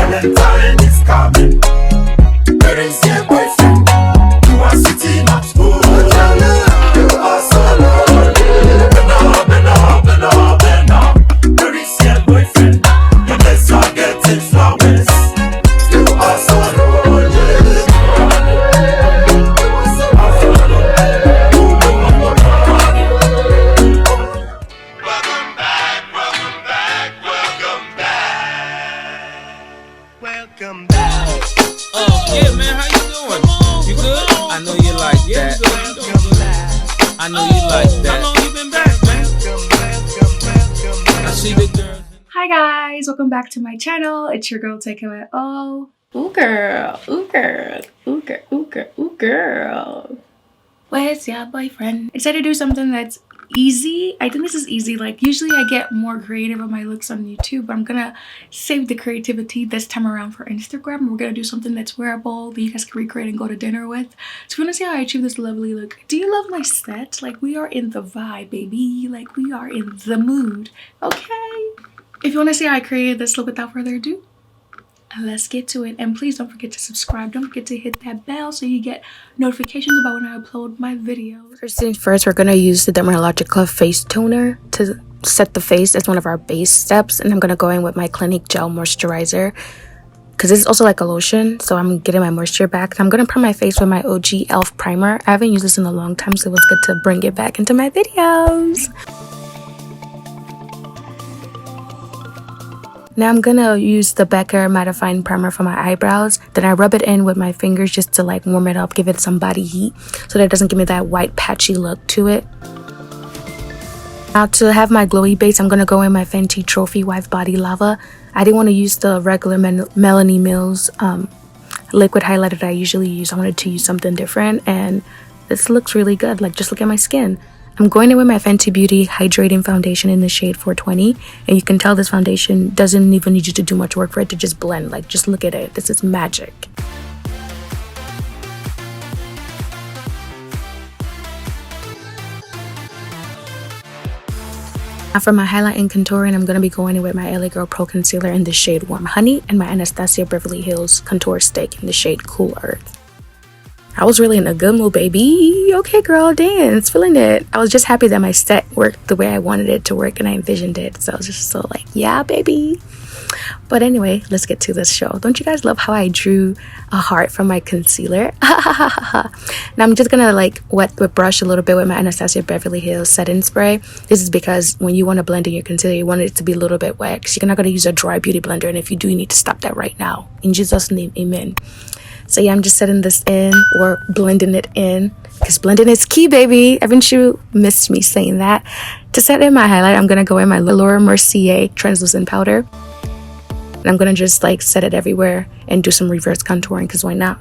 Valentine is coming. Where is your boyfriend? You are sitting at school. You are so lonely. Bena. Where is your boyfriend? Unless you're getting flowers. You are so lonely. Welcome back. Oh, yeah, man, how you doing? You good? I know you like that. I know you like that. How long you been back, man? I see the girls. Hi guys, welcome back to my channel. It's your girl Takeaway. Oh, ooh girl, ooh girl, ooh girl, ooh girl, ooh girl. Where's your boyfriend? I decided to do something that's easy. I think this is easy. Like usually I get more creative on my looks on YouTube, but I'm gonna save the creativity this time around for Instagram. We're gonna do something that's wearable that you guys can recreate and go to dinner with. So if you wanna see how I achieve this lovely look, do you love my set? Like we are in the vibe, baby. Like we are in the mood. Okay. If you wanna see how I created this look without further ado, let's get to it. And please don't forget to subscribe. Don't forget to hit that bell so you get notifications about when I upload my videos. First things first, we're gonna use the Dermalogica face toner to set the face as one of our base steps, and I'm gonna go in with my Clinique gel moisturizer because this is also like a lotion, so I'm getting my moisture back. I'm gonna prime my face with my OG e.l.f. primer. I haven't used this in a long time, so it was good to bring it back into my videos. Now I'm gonna use the Becca mattifying primer for my eyebrows. Then I rub it in with my fingers just to like warm it up, give it some body heat so that it doesn't give me that white patchy look to it. Now to have my glowy base, I'm gonna go in my Fenty Trophy Wife Body Lava. I didn't want to use the regular Melanie Mills liquid highlighter that I usually use. I wanted to use something different, and this looks really good. Like just look at my skin. I'm going in with my Fenty Beauty Hydrating Foundation in the shade 420, and you can tell this foundation doesn't even need you to do much work for it to just blend. Like, just look at it. This is magic. Now for my highlight and contouring, I'm going to be going in with my LA Girl Pro Concealer in the shade Warm Honey and my Anastasia Beverly Hills Contour Stick in the shade Cool Earth. I was really in a good mood, baby. Okay, girl, dance, feeling it. I was just happy that my set worked the way I wanted it to work and I envisioned it. So I was just so like, yeah, baby. But anyway, let's get to this show. Don't you guys love how I drew a heart from my concealer? Now I'm just gonna like wet the brush a little bit with my Anastasia Beverly Hills setting spray. This is because when you want to blend in your concealer, you want it to be a little bit wet, because you're not gonna use a dry beauty blender, and if you do, you need to stop that right now. In Jesus' name, amen. So yeah, I'm just setting this in or blending it in, because blending is key, baby. Haven't you missed me saying that? To set in my highlight, I'm going to go in my L'Oreal Mercier translucent powder. And I'm going to just like set it everywhere and do some reverse contouring, because why not?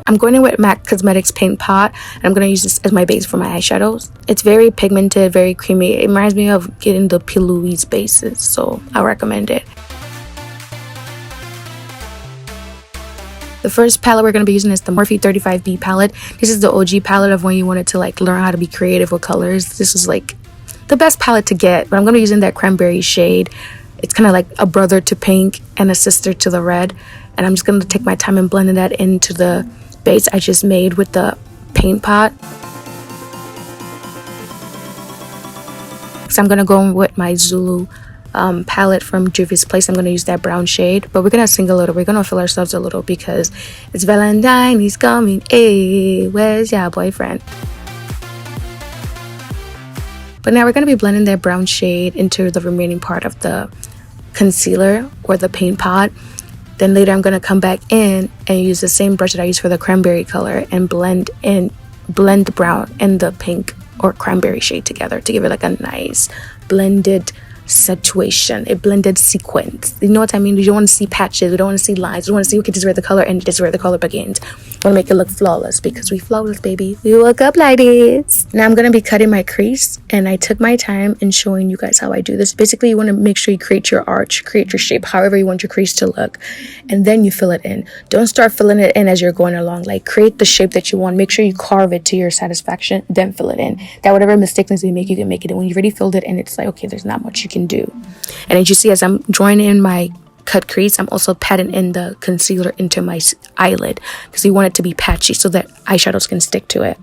I'm going in with MAC Cosmetics Paintpot, and I'm going to use this as my base for my eyeshadows. It's very pigmented, very creamy. It reminds me of getting the P. Louise bases, so I recommend it. The first palette we're going to be using is the Morphe 35B palette. This is the OG palette of when you wanted to like learn how to be creative with colors. This is like the best palette to get, but I'm going to be using that cranberry shade. It's kind of like a brother to pink and a sister to the red. And I'm just going to take my time and blending that into the base I just made with the paint pot. So I'm going to go in with my Zulu palette from Juvias Place. I'm going to use that brown shade, but we're going to sing a little. We're going to feel ourselves a little because it's Valentine, he's coming. Hey, where's your boyfriend? But now we're going to be blending that brown shade into the remaining part of the concealer or the paint pot. Then later I'm going to come back in and use the same brush that I used for the cranberry color and blend the brown and the pink or cranberry shade together to give it like a nice blended situation, a blended sequence. You know what I mean? You don't want to see patches, you don't want to see lines, you don't want to see, okay, this is where the color ends, this is where the color begins. I want to make it look flawless, because we flawless, baby. We woke up like this. Now I'm going to be cutting my crease, and I took my time in showing you guys how I do this. Basically, you want to make sure you create your arch, create your shape, however you want your crease to look, and then you fill it in. Don't start filling it in as you're going along. Like, create the shape that you want. Make sure you carve it to your satisfaction, then fill it in. That whatever mistakes you make, you can make it. And when you've already filled it in, it's like, okay, there's not much you can do. And as you see, as I'm drawing in my cut crease, I'm also patting in the concealer into my eyelid because we want it to be patchy so that eyeshadows can stick to it.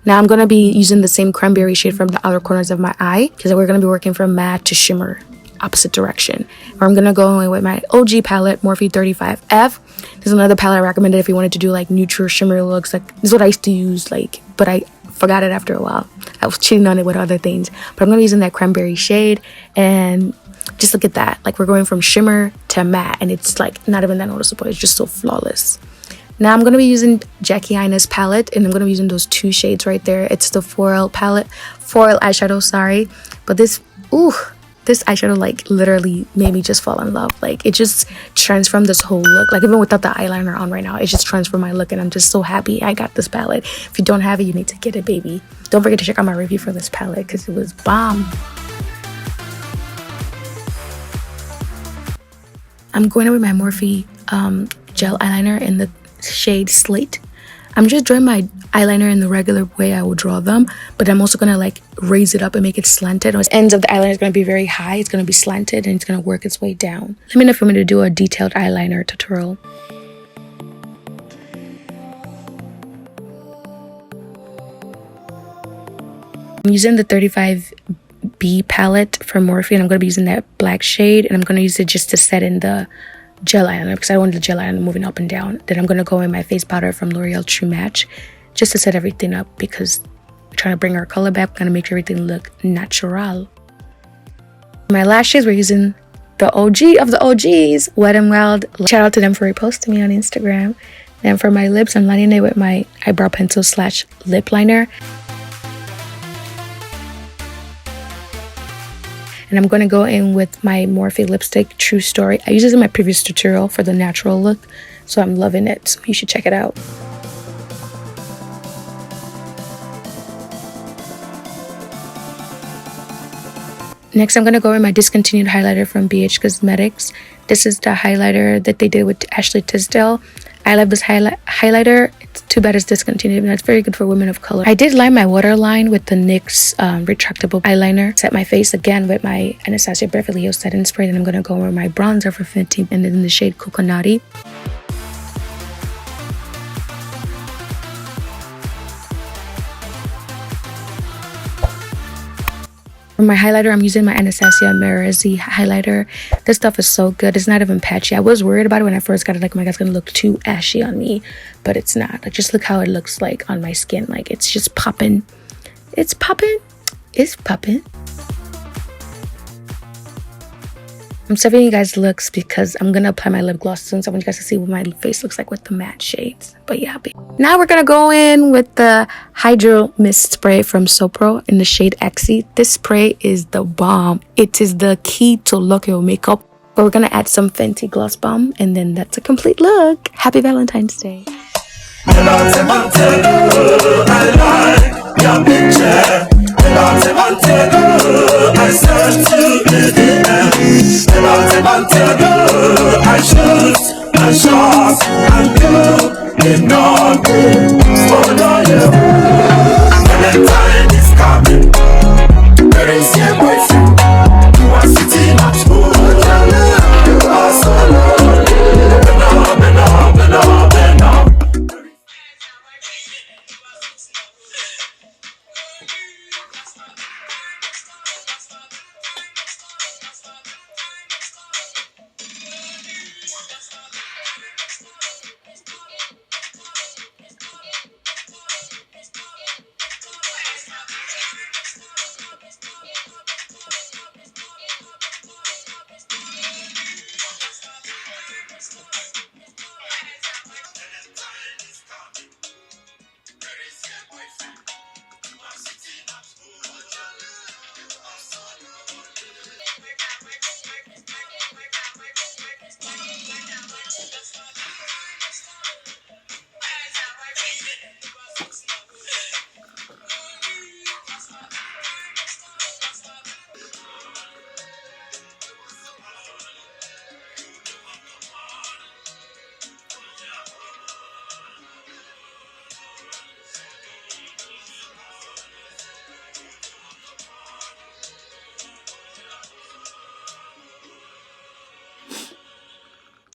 Now I'm going to be using the same cranberry shade from the outer corners of my eye because we're going to be working from matte to shimmer, opposite direction. Or I'm going to go in with my OG palette, Morphe 35F. There's another palette I recommended if you wanted to do like neutral shimmer looks. Like this is what I used to use, like, but I forgot it after a while. I was cheating on it with other things. But I'm going to be using that cranberry shade, and just look at that. Like we're going from shimmer to matte, and it's like not even that noticeable. It's just so flawless. Now I'm going to be using Jackie Aina's palette, and I'm going to be using those 2 shades right there. It's the Foil palette, Foil eyeshadow, sorry. But this eyeshadow like literally made me just fall in love. Like it just transformed this whole look. Like even without the eyeliner on right now, it just transformed my look, and I'm just so happy I got this palette. If you don't have it, you need to get it, baby. Don't forget to check out my review for this palette because it was bomb. I'm going in with my Morphe gel eyeliner in the shade Slate. I'm just drawing my eyeliner in the regular way I would draw them, but I'm also gonna like raise it up and make it slanted. The ends of the eyeliner is gonna be very high, it's gonna be slanted, and it's gonna work its way down. Let me know if you want me to do a detailed eyeliner tutorial. I'm using the 35B palette from Morphe, and I'm gonna be using that black shade, and I'm gonna use it just to set in the gel eyeliner because I want the gel eyeliner moving up and down. Then I'm going to go in my face powder from L'Oreal True Match just to set everything up because we're trying to bring our color back. We're going to make everything look natural. My lashes, we're using the OG of the OGs, Wet n Wild. Shout out to them for reposting me on Instagram. Then for my lips, I'm lining it with my eyebrow pencil / lip liner. And I'm going to go in with my Morphe lipstick, True Story. I used this in my previous tutorial for the natural look, so I'm loving it. So you should check it out. Next, I'm going to go in my discontinued highlighter from BH Cosmetics. This is the highlighter that they did with Ashley Tisdale. I love this highlighter. It's too bad it's discontinued, and it's very good for women of color. I did line my waterline with the NYX retractable eyeliner. Set my face again with my Anastasia Beverly Hills setting spray. Then I'm going to go over my bronzer for Fenty, and then in the shade Coconutty. For my highlighter, I'm using my Anastasia Mercier highlighter. This stuff is so good. It's not even patchy. I was worried about it when I first got it. Like, oh my God, it's going to look too ashy on me. But it's not. Like, just look how it looks like on my skin. Like, it's just popping. It's popping. It's popping. I'm saving you guys looks because I'm going to apply my lip gloss soon. So I want you guys to see what my face looks like with the matte shades. But yeah, now we're going to go in with the Hydro Mist Spray from Sopro in the shade Exy. This spray is the bomb. It is the key to look your makeup. But we're going to add some Fenty Gloss Bomb, and then that's a complete look. Happy Valentine's Day. Valentine.